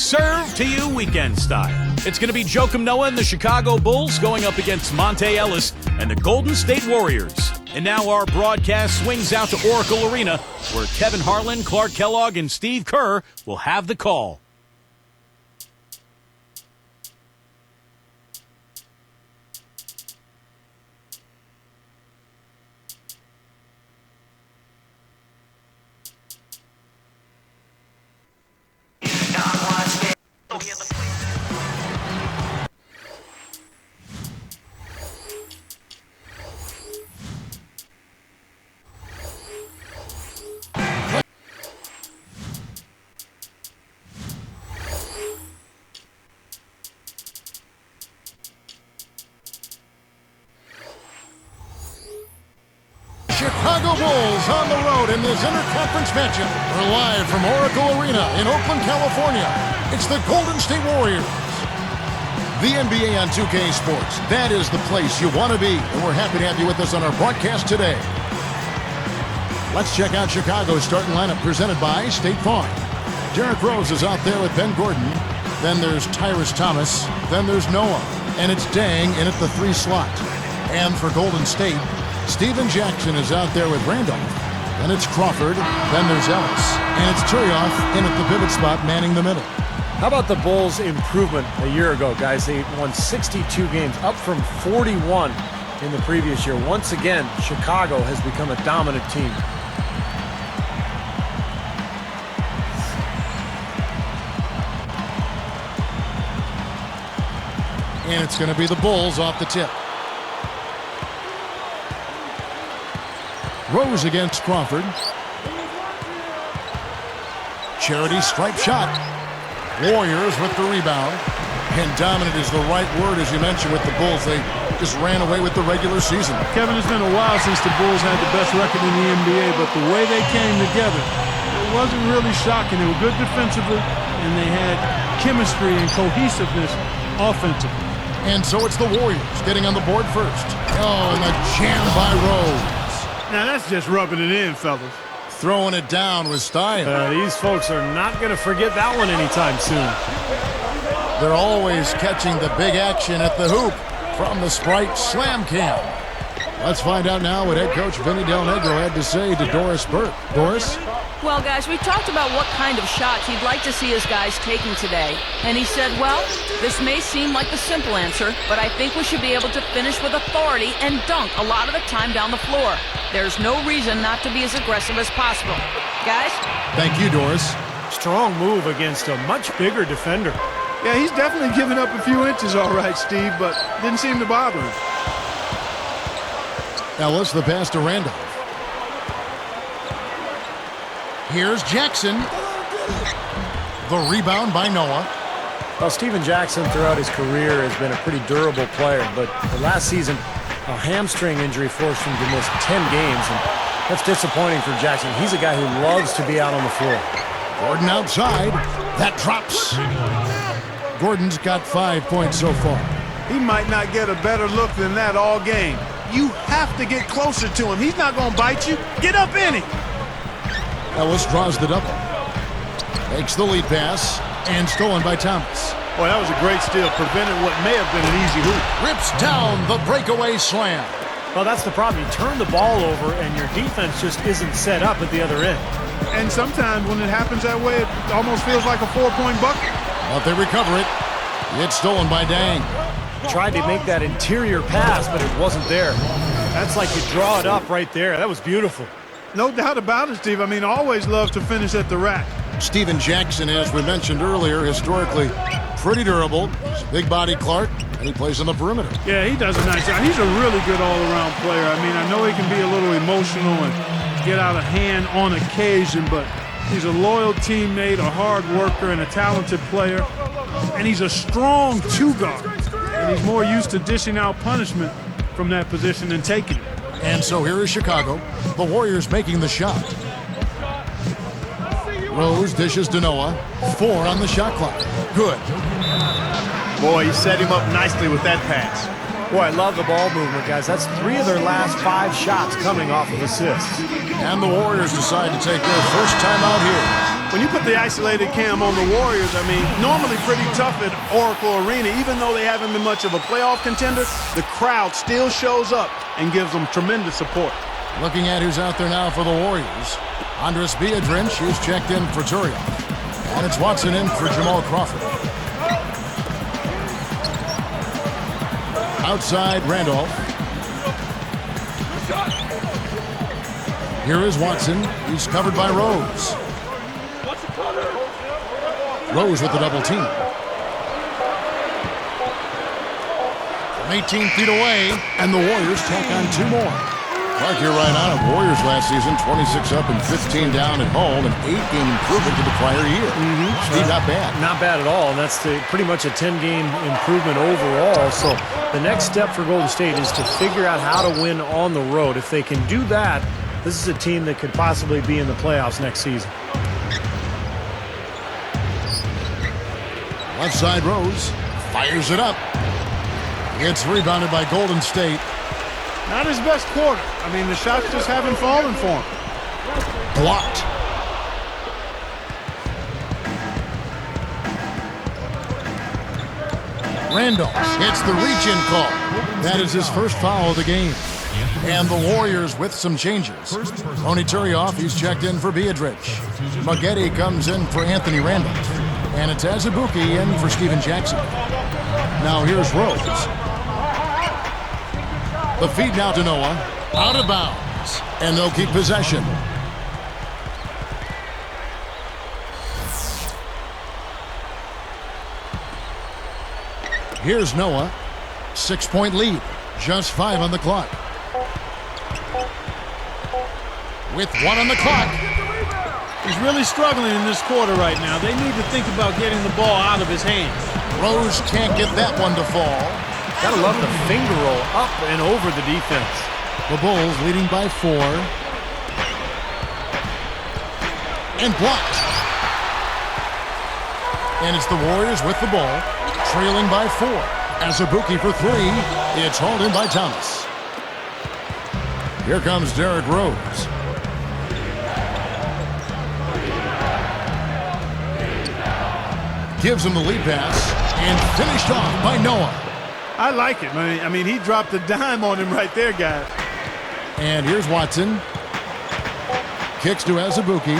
serve to you weekend style. It's going to be Joakim Noah and the Chicago Bulls going up against Monte Ellis and the Golden State Warriors. And now our broadcast swings out to Oracle Arena, where Kevin Harlan, Clark Kellogg, and Steve Kerr will have the call. Chicago Bulls on the road in this interconference matchup. We're live from Oracle Arena in Oakland, California. It's the Golden State Warriors. The NBA on 2K Sports. That is the place you want to be, and we're happy to have you with us on our broadcast today. Let's check out Chicago's starting lineup presented by State Farm. Derrick Rose is out there with Ben Gordon. Then there's Tyrese Thomas. Then there's Noah. And it's Dang in at the 3 slot. And for Golden State, Steven Jackson is out there with Randolph. Then it's Crawford. Then there's Ellis. And it's Turioff in at the pivot spot, manning the middle. How about the Bulls' improvement a year ago, guys? They won 62 games, up from 41 in the previous year. Once again, Chicago has become a dominant team. And it's going to be the Bulls off the tip. Rose against Crawford. Charity stripe shot. Warriors with the rebound. And dominant is the right word, as you mentioned, with the Bulls. They just ran away with the regular season. Kevin, it's been a while since the Bulls had the best record in the NBA, but the way they came together, it wasn't really shocking. They were good defensively, and they had chemistry and cohesiveness offensively. And so it's the Warriors getting on the board first. Oh, and the jam by Rose. Now that's just rubbing it in, fellas. Throwing it down with style. These folks are not going to forget that one anytime soon. They're always catching the big action at the hoop from the Sprite Slam Cam. Let's find out now what head coach Vinny Del Negro had to say to Doris Burke. Doris? Well, guys, we talked about what kind of shots he'd like to see his guys taking today. And he said, well, this may seem like the simple answer, but I think we should be able to finish with authority and dunk a lot of the time down the floor. There's no reason not to be as aggressive as possible. Guys? Thank you, Doris. Strong move against a much bigger defender. Yeah, he's definitely giving up a few inches, all right, Steve, but didn't seem to bother him. Ellis, the pass to Randolph. Here's Jackson. The rebound by Noah. Well, Steven Jackson throughout his career has been a pretty durable player, but the last season, a hamstring injury forced him to miss 10 games, and that's disappointing for Jackson. He's a guy who loves to be out on the floor. Gordon outside. That drops. Gordon's got 5 points so far. He might not get a better look than that all game. You have to get closer to him. He's not going to bite you. Get up in him. Ellis draws the double. Makes the lead pass. And stolen by Thomas. Boy, that was a great steal. Prevented what may have been an easy hoop. Rips down the breakaway slam. Well, that's the problem. You turn the ball over, and your defense just isn't set up at the other end. And sometimes when it happens that way, it almost feels like a 4-point bucket. But they recover it. It's stolen by Dang. Tried to make that interior pass, but it wasn't there. That's like you draw it up right there. That was beautiful. No doubt about it, Steve. I mean, always love to finish at the rack. Steven Jackson, as we mentioned earlier, historically pretty durable. He's a big-bodied Clark, and he plays on the perimeter. Yeah, he does a nice job. He's a really good all-around player. I mean, I know he can be a little emotional and get out of hand on occasion, but he's a loyal teammate, a hard worker, and a talented player. And he's a strong two-guard. And he's more used to dishing out punishment from that position than taking it. And so here is Chicago. The Warriors making the shot. Rose dishes to Noah. 4 on the shot clock. Good. Boy, he set him up nicely with that pass. Boy, I love the ball movement, guys. That's 3 of their last 5 shots coming off of assists. And the Warriors decide to take their first time out here. when you put the isolated cam on the Warriors, I mean, normally pretty tough at Oracle Arena. Even though they haven't been much of a playoff contender, the crowd still shows up and gives them tremendous support. Looking at who's out there now for the Warriors. Andres Gioswervo is checked in for Turiaf. And it's Watson in for Jamal Crawford. Outside Randolph. Here is Watson. He's covered by Rose. Rose with the double team. From 18 feet away, and the Warriors tack on 2 more. Clark, you're right on it. Warriors last season, 26 up and 15 down at home, an 8-game improvement to the prior year. Steve, not bad. Not bad at all, and that's pretty much a 10-game improvement overall. So the next step for Golden State is to figure out how to win on the road. If they can do that, this is a team that could possibly be in the playoffs next season. Left side Rose fires it up. It's rebounded by Golden State. Not his best quarter. I mean, the shots just haven't fallen for him. Blocked. Randolph gets the reach-in call. That is his first foul of the game. And the Warriors with some changes. Tony Turiaf, he's checked in for Gioswervo. Maggette comes in for Anthony Randolph. And it's Azubuike in for Steven Jackson. Now here's Rose. The feed now to Noah. Out of bounds. And they'll keep possession. Here's Noah. 6-point lead. Just 5 on the clock. With 1 on the clock. He's really struggling in this quarter right now. They need to think about getting the ball out of his hands. Rose can't get that one to fall. Gotta love the finger roll up and over the defense. The Bulls leading by 4. And blocked. And it's the Warriors with the ball, trailing by 4. Azubuike for 3. It's hauled in by Thomas. Here comes Derrick Rose. Gives him the lead pass and finished off by Noah. I like it. I mean, he dropped a dime on him right there, guys. And here's Watson. Kicks to Azubuike.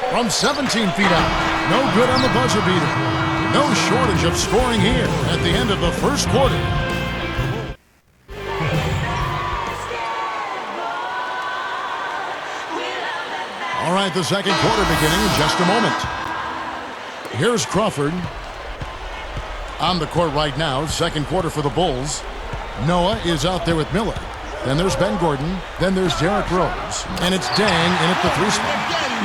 From 17 feet out. No good on the buzzer beater. No shortage of scoring here at the end of the first quarter. All right, the second quarter beginning in just a moment. Here's Crawford. On the court right now, second quarter for the Bulls. Noah is out there with Miller. Then there's Ben Gordon. Then there's Derrick Rose. And it's Dang in at the 3 spot.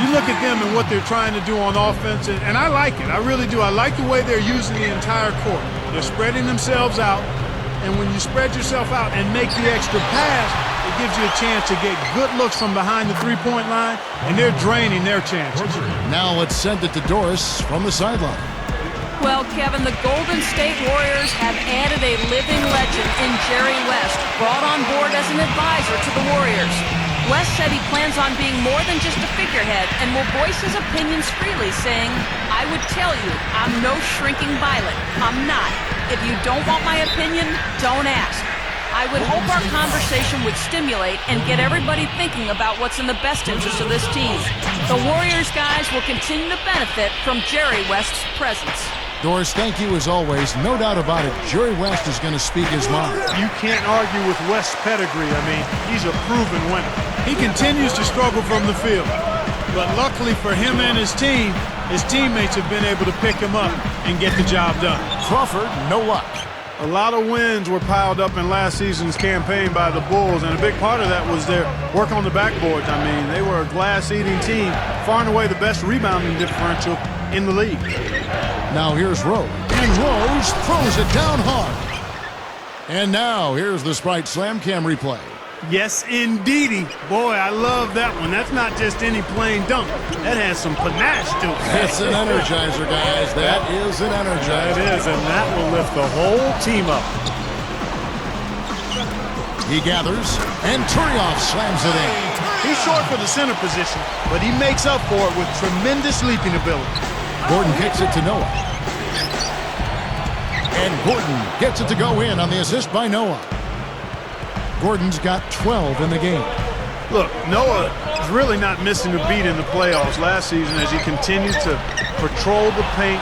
You look at them and what they're trying to do on offense, and I like it. I really do. I like the way they're using the entire court. They're spreading themselves out, and when you spread yourself out and make the extra pass, it gives you a chance to get good looks from behind the 3-point line, and they're draining their chances. Now let's send it to Doris from the sideline. Well, Kevin, the Golden State Warriors have added a living legend in Jerry West, brought on board as an advisor to the Warriors. West said he plans on being more than just a figurehead and will voice his opinions freely, saying, "I would tell you, I'm no shrinking violet. I'm not. If you don't want my opinion, don't ask." I would hope our conversation would stimulate and get everybody thinking about what's in the best interest of this team. The Warriors guys will continue to benefit from Jerry West's presence. Doris, thank you as always. No doubt about it, Jerry West is going to speak his mind. You can't argue with West's pedigree. I mean, he's a proven winner. He continues to struggle from the field. But luckily for him and his team, his teammates have been able to pick him up and get the job done. Crawford, no luck. A lot of wins were piled up in last season's campaign by the Bulls, and a big part of that was their work on the backboards. I mean, they were a glass-eating team, far and away the best rebounding differential in the league. Now here's Rose, and Rose throws it down hard. And now here's the Sprite Slam Cam replay. Yes, indeedy. Boy, I love that one. That's not just any plain dunk. That has some panache to it. It's an energizer, guys. That is an energizer. That is, and that will lift the whole team up. He gathers, and Turiaf slams it in. He's short for the center position, but he makes up for it with tremendous leaping ability. Gordon kicks it to Noah. And Gordon gets it to go in on the assist by Noah. Gordon's got 12 in the game. Look, Noah is really not missing a beat in the playoffs last season as he continued to patrol the paint,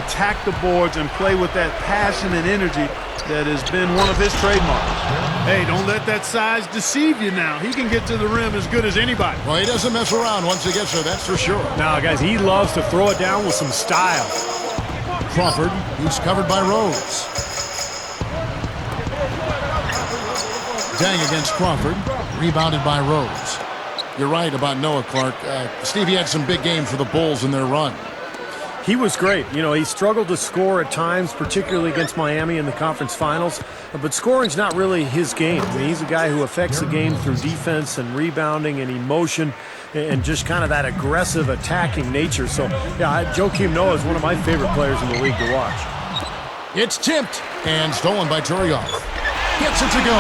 attack the boards, and play with that passion and energy that has been one of his trademarks. Hey, don't let that size deceive you now. He can get to the rim as good as anybody. Well, he doesn't mess around once he gets there, that's for sure. Now, guys, he loves to throw it down with some style. Crawford, he's covered by Rose. Dang against Crawford, rebounded by Rose. You're right about Noah, Clark. Steve, he had some big games for the Bulls in their run. He was great. You know, he struggled to score at times, particularly against Miami in the conference finals. But scoring's not really his game. I mean, he's a guy who affects the game through defense and rebounding and emotion and just kind of that aggressive attacking nature. So, yeah, Joakim Noah is one of my favorite players in the league to watch. It's tipped and stolen by Turioff. Gets it to go.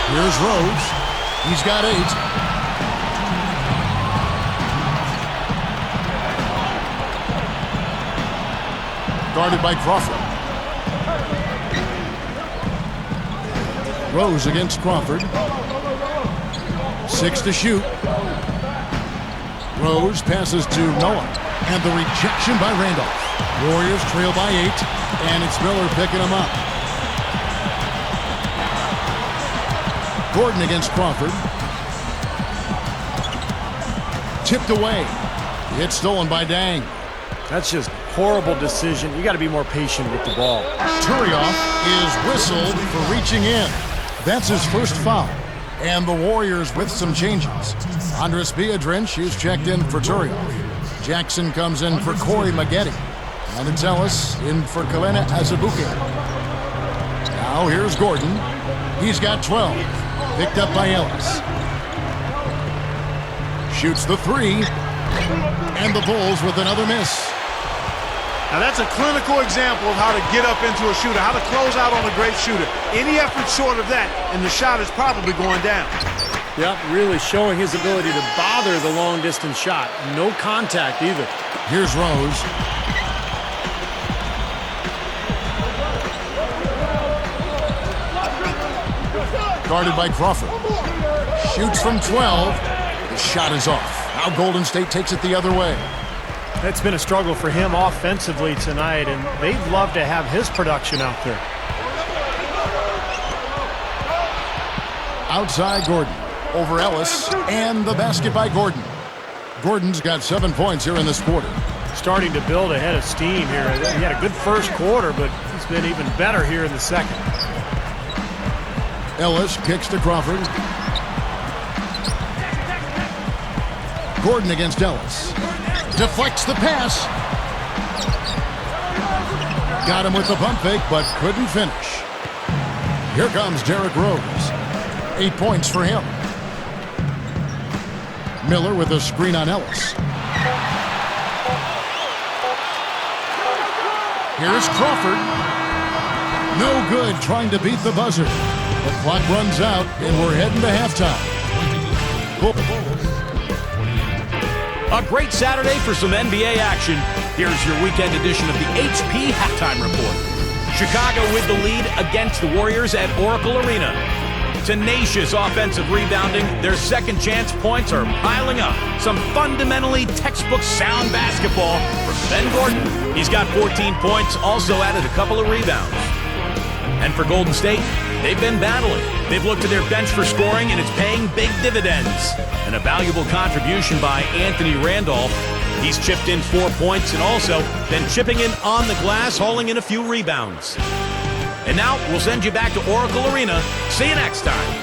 Here's Rose. He's got 8. Guarded by Crawford. Rose against Crawford. 6 to shoot. Rose passes to Noah. And the rejection by Randolph. Warriors trail by 8. And it's Miller picking him up. Gordon against Crawford. Tipped away. It's stolen by Dang. That's just horrible decision. You got to be more patient with the ball. Turioff is whistled for reaching in. That's his first foul. And the Warriors with some changes. Andres Biedrins is checked in for Turioff. Jackson comes in for Corey Maggette. And it's Ellis in for Kalena Azubuike. Now here's Gordon. He's got 12. Picked up by Ellis. Shoots the 3. And the Bulls with another miss. Now that's a clinical example of how to get up into a shooter, how to close out on a great shooter. Any effort short of that, and the shot is probably going down. Yep, really showing his ability to bother the long-distance shot. No contact either. Here's Rose. Guarded by Crawford. Shoots from 12. The shot is off. Now Golden State takes it the other way. It's been a struggle for him offensively tonight, and they'd love to have his production out there. Outside Gordon. Over Ellis, and the basket by Gordon. Gordon's got 7 points here in this quarter. Starting to build a head of steam here. He had a good first quarter, but he's been even better here in the second. Ellis kicks to Crawford. Gordon against Ellis. Deflects the pass. Got him with the pump fake, but couldn't finish. Here comes Derrick Rose. 8 points for him. Miller with a screen on Ellis. Here's Crawford. No good trying to beat the buzzer. The clock runs out, and we're heading to halftime. A great Saturday for some NBA action. Here's your weekend edition of the HP Halftime Report. Chicago with the lead against the Warriors at Oracle Arena. Tenacious offensive rebounding. Their second chance points are piling up. Some fundamentally textbook sound basketball from Ben Gordon. He's got 14 points, also added a couple of rebounds. And for Golden State, they've been battling. They've looked to their bench for scoring, and it's paying big dividends. And a valuable contribution by Anthony Randolph. He's chipped in 4 points and also been chipping in on the glass, hauling in a few rebounds. And now we'll send you back to Oracle Arena. See you next time.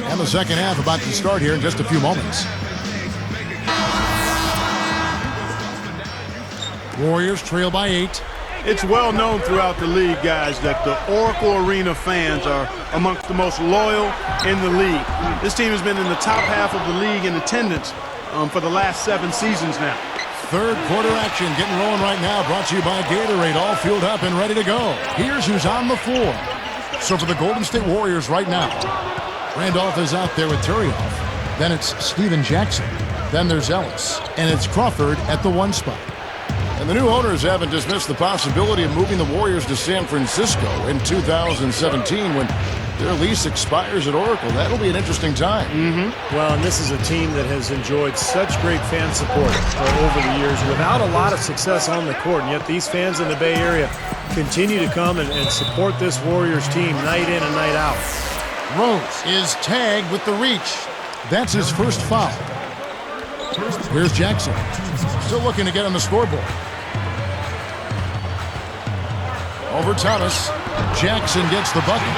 And the second half about to start here in just a few moments. Warriors trail by 8. It's well known throughout the league, guys, that the Oracle Arena fans are amongst the most loyal in the league. This team has been in the top half of the league in attendance for the last 7 seasons now. Third quarter action getting rolling right now. Brought to you by Gatorade. All fueled up and ready to go. Here's who's on the floor. So for the Golden State Warriors right now, Randolph is out there with Turioff. Then it's Steven Jackson. Then there's Ellis. And it's Crawford at the 1 spot. And the new owners haven't dismissed the possibility of moving the Warriors to San Francisco in 2017 when their lease expires at Oracle. That'll be an interesting time. Well, and this is a team that has enjoyed such great fan support over the years without a lot of success on the court. And yet these fans in the Bay Area continue to come and support this Warriors team night in and night out. Rose is tagged with the reach. That's his first foul. Here's Jackson. Still looking to get on the scoreboard. Over Thomas. Jackson gets the bucket.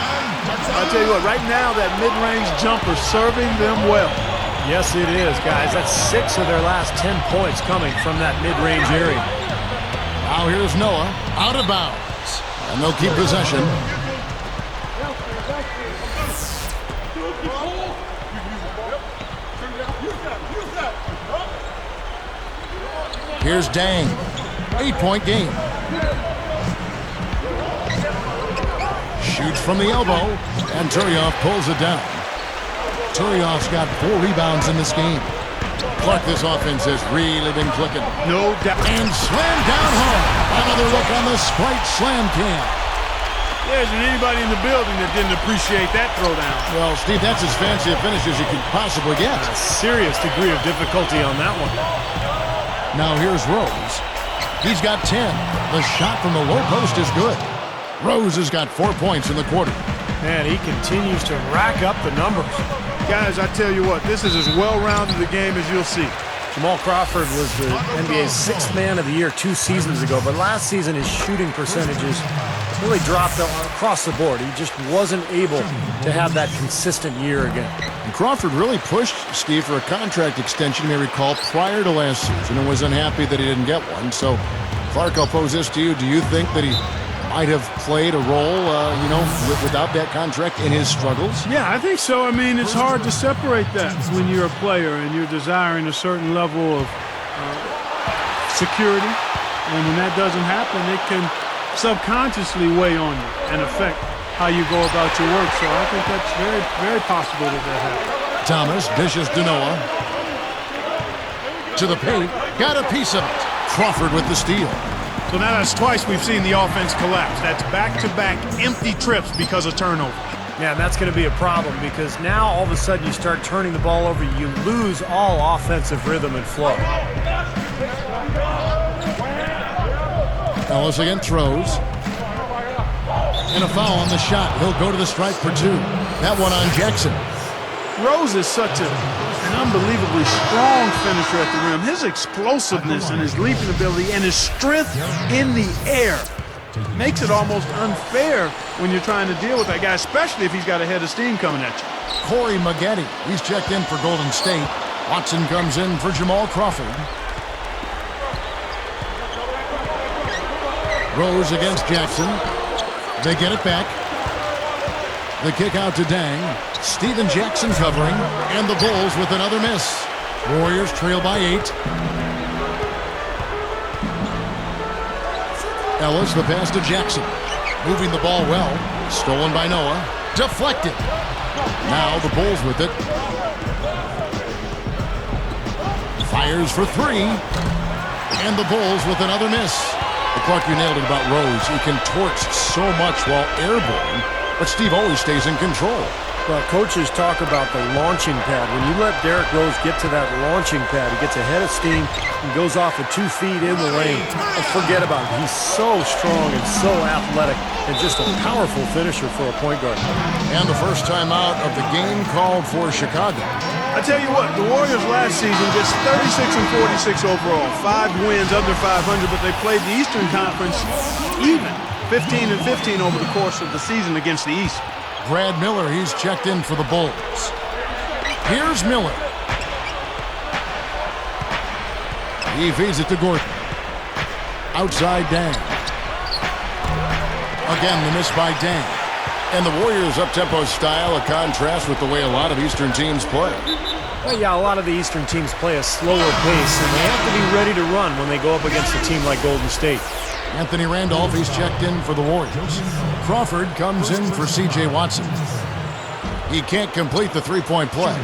I'll tell you what, right now that mid-range jumper serving them well. Yes, it is, guys. That's 6 of their last 10 points coming from that mid-range area. Now here's Noah, out of bounds. And they'll keep possession. Here's Dang. 8-point game. Shoots from the elbow, and Turioff pulls it down. Turioff's got 4 rebounds in this game. Clark, this offense has really been clicking. No doubt. And slammed down hard. Another look on the Sprite slam cam. There isn't anybody in the building that didn't appreciate that throwdown. Well, Steve, that's as fancy a finish as you could possibly get. A serious degree of difficulty on that one. Now here's Rose. He's got 10. The shot from the low post is good. Rose has got 4 points in the quarter. Man, he continues to rack up the numbers. Guys, I tell you what, this is as well-rounded a game as you'll see. Jamal Crawford was the NBA's 6th man of the year 2 seasons ago, but last season his shooting percentages really dropped across the board. He just wasn't able to have that consistent year again. And Crawford really pushed Steve for a contract extension, you may recall, prior to last season and was unhappy that he didn't get one. So, Clark, I'll pose this to you. Do you think that he might have played a role, without that contract in his struggles? Yeah, I think so. I mean, it's hard to separate that when you're a player and you're desiring a certain level of security. And when that doesn't happen, it can subconsciously weigh on you and affect how you go about your work. So I think that's very, very possible that happens. Thomas dishes to Noah. To the paint. Got a piece of it. Crawford with the steal. So now that's twice we've seen the offense collapse. That's back-to-back empty trips because of turnover. Yeah, and that's going to be a problem because now all of a sudden you start turning the ball over, you lose all offensive rhythm and flow. Ellis again throws. And a foul on the shot. He'll go to the stripe for 2. That one on Jackson. Rose is such an unbelievably strong finisher at the rim. His explosiveness and his leaping ability and his strength in the air makes it almost unfair when you're trying to deal with that guy, especially if he's got a head of steam coming at you. Corey Maggette, he's checked in for Golden State. Watson comes in for Jamal Crawford. Rose against Jackson. They get it back. The kick out to Dang. Steven Jackson covering. And the Bulls with another miss. Warriors trail by 8. Ellis, the pass to Jackson. Moving the ball well. Stolen by Noah. Deflected. Now the Bulls with it. Fires for 3. And the Bulls with another miss. Clark, you nailed it about Rose. He contorts so much while airborne, but Steve always stays in control. Well, coaches talk about the launching pad. When you let Derrick Rose get to that launching pad, he gets a head of steam and goes off with 2 feet in the lane. And forget about it. He's so strong and so athletic and just a powerful finisher for a point guard. And the first time out of the game called for Chicago. I tell you what, the Warriors last season just 36 and 46 overall. 5 wins, under 500, but they played the Eastern Conference even. 15 and 15 over the course of the season against the East. Brad Miller, he's checked in for the Bulls. Here's Miller. He feeds it to Gordon. Outside Dang. Again, the miss by Dang. And the Warriors' up-tempo style, a contrast with the way a lot of Eastern teams play. Well, yeah, a lot of the Eastern teams play a slower pace, and they have to be ready to run when they go up against a team like Golden State. Anthony Randolph, he's checked in for the Warriors. Crawford comes in for C.J. Watson. He can't complete the three-point play.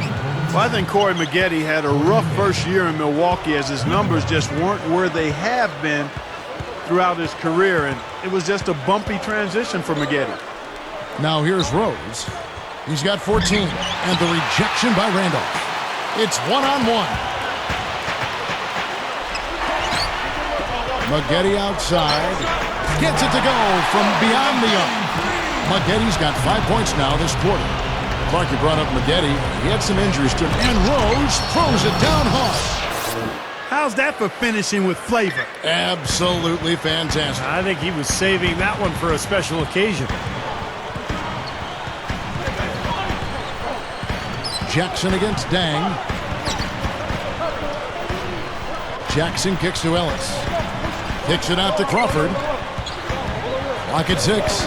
Well, I think Corey Maggette had a rough first year in Milwaukee as his numbers just weren't where they have been throughout his career, and it was just a bumpy transition for Maggette. Now here's Rose. He's got 14, and the rejection by Randolph. It's one-on-one. Maggette outside. Gets it to go from beyond the arc. Maggette's got 5 points now this quarter. Clark, you brought up Maggette. He had some injuries to him, and Rose throws it down hard. How's that for finishing with flavor? Absolutely fantastic. I think he was saving that one for a special occasion. Jackson against Dang. Jackson kicks to Ellis. Kicks it out to Crawford. Clock at 6.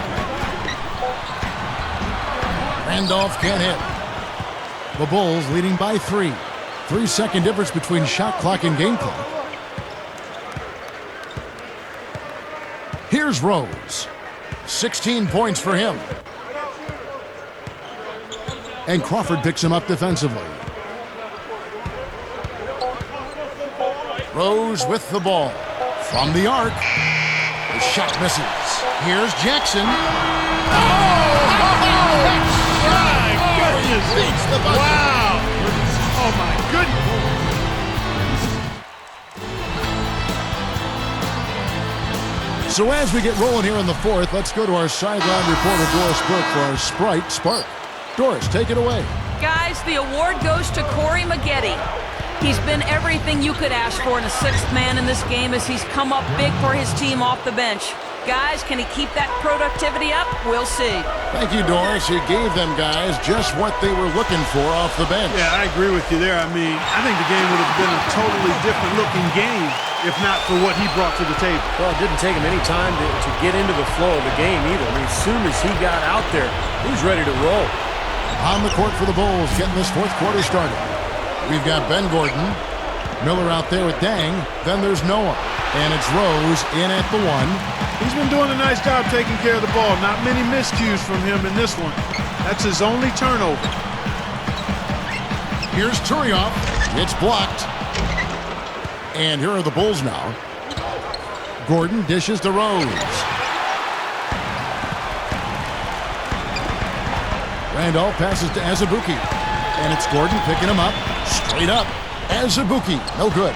Randolph can't hit. The Bulls leading by 3. 3-second difference between shot clock and game clock. Here's Rose. 16 points for him. And Crawford picks him up defensively. Rose with the ball. From the arc. The shot misses. Here's Jackson. Beats the buzzer. Wow! Oh my goodness! So as we get rolling here in the fourth, let's go to our sideline reporter Doris Burke for our Sprite Spark. Doris, take it away. Guys, the award goes to Corey Maggette. He's been everything you could ask for in a sixth man in this game as he's come up big for his team off the bench. Guys, can he keep that productivity up? We'll see. Thank you, Doris. He gave them guys just what they were looking for off the bench. Yeah, I agree with you there. I mean, I think the game would have been a totally different looking game if not for what he brought to the table. Well, it didn't take him any time to get into the flow of the game either. I mean, as soon as he got out there, he was ready to roll. On the court for the Bulls, getting this fourth quarter started. We've got Ben Gordon, Miller out there with Dang, then there's Noah, and it's Rose in at the 1. He's been doing a nice job taking care of the ball. Not many miscues from him in this one. That's his only turnover. Here's Turioff. It's blocked. And here are the Bulls now. Gordon dishes to Rose. Randolph passes to Azubuike. And it's Gordon picking him up. Straight up. Azubuike. No good.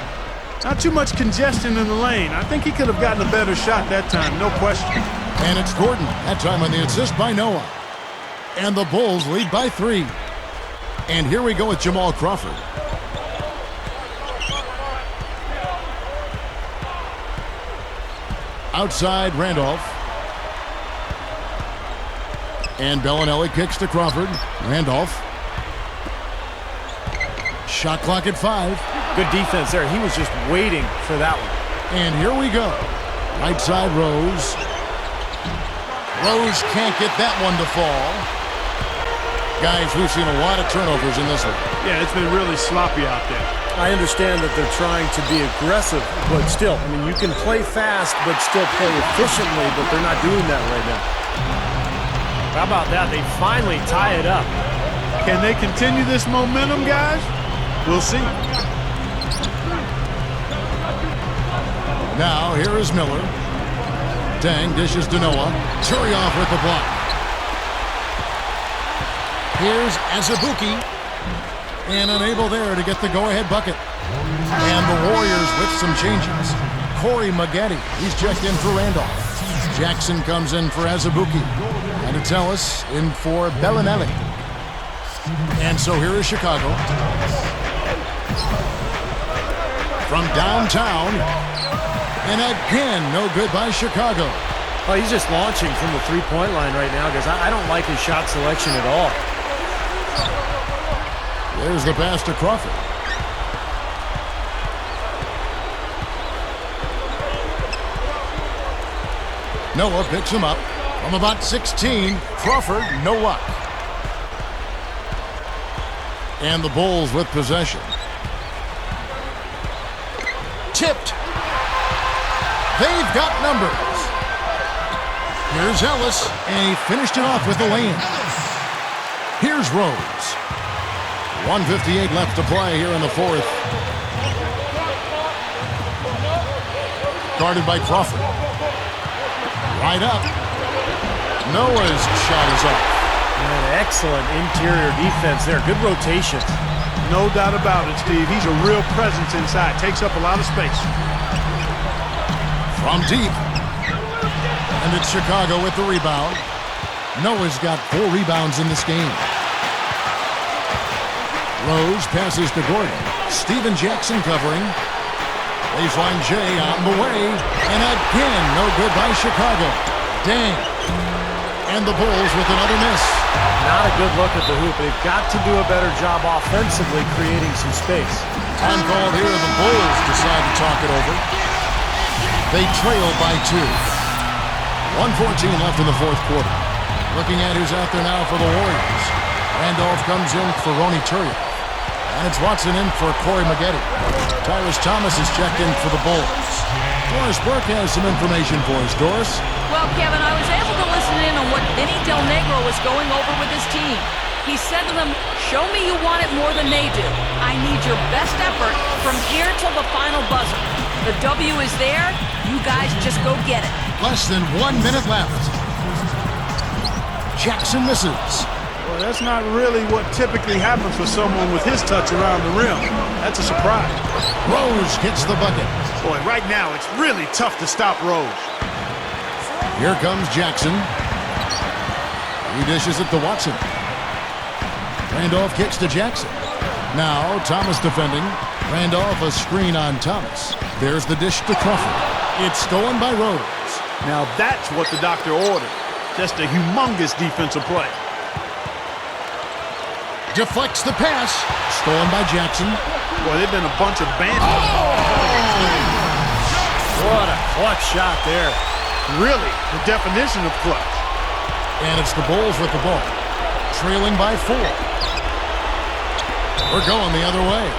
Not too much congestion in the lane. I think he could have gotten a better shot that time, no question. And it's Gordon. That time on the assist by Noah. And the Bulls lead by 3. And here we go with Jamal Crawford. Outside Randolph. And Bellinelli kicks to Crawford. Randolph. Shot clock at 5. Good defense there. He was just waiting for that one. And here we go. Right side Rose. Rose can't get that one to fall. Guys, we've seen a lot of turnovers in this one. Yeah, it's been really sloppy out there. I understand that they're trying to be aggressive, but still, I mean, you can play fast, but still play efficiently, but they're not doing that right now. How about that? They finally tie it up. Can they continue this momentum, guys? We'll see. Now, here is Miller. Dang dishes to Noah. Turioff with the block. Here's Azubuike. And unable there to get the go-ahead bucket. And the Warriors with some changes. Corey Maggette, he's checked in for Randolph. Jackson comes in for Azubuike. And it's Ellis in for Bellinelli. And so here is Chicago. From downtown. And again, no good by Chicago. Oh, he's just launching from the three-point line right now because I don't like his shot selection at all. There's the pass to Crawford. Noah picks him up from about 16. Crawford, no luck. And the Bulls with possession. Tipped. They've got numbers. Here's Ellis, and he finished it off with the lay-in. Here's Rose. 1:58 left to play here in the fourth. Guarded by Crawford. Right up. Noah's shot is up. An excellent interior defense there. Good rotation. No doubt about it, Steve. He's a real presence inside. Takes up a lot of space. From deep. And it's Chicago with the rebound. Noah's got 4 rebounds in this game. Rose passes to Gordon. Steven Jackson covering. Baseline J on the way. And again, no good by Chicago. Dang. And the Bulls with another miss. Not a good look at the hoop. They've got to do a better job offensively creating some space. Time called here. The Bulls decide to talk it over. They trail by 2. 1:14 left in the fourth quarter. Looking at who's out there now for the Warriors. Randolph comes in for Ronny Turner. And it's Watson in for Corey Maggette. Tyrus Thomas is checked in for the Bulls. Doris Burke has some information for us. Doris? Well, Kevin, I was able to listen in on what Vinny Del Negro was going over with his team. He said to them, show me you want it more than they do. I need your best effort from here till the final buzzer. The W is there. You guys just go get it. Less than 1 minute left. Jackson misses. Well, that's not really what typically happens for someone with his touch around the rim. That's a surprise. Rose gets the bucket. Boy, right now it's really tough to stop Rose. Here comes Jackson. He dishes it to Watson. Randolph kicks to Jackson. Now Thomas defending. Randolph a screen on Thomas. There's the dish to Crawford. It's stolen by Rose. Now that's what the doctor ordered. Just a humongous defensive play. Deflects the pass. Stolen by Jackson. Boy, they've been a bunch of bandits. What a clutch shot there. Really, the definition of clutch. And it's the Bulls with the ball. Trailing by 4. We're going the other way.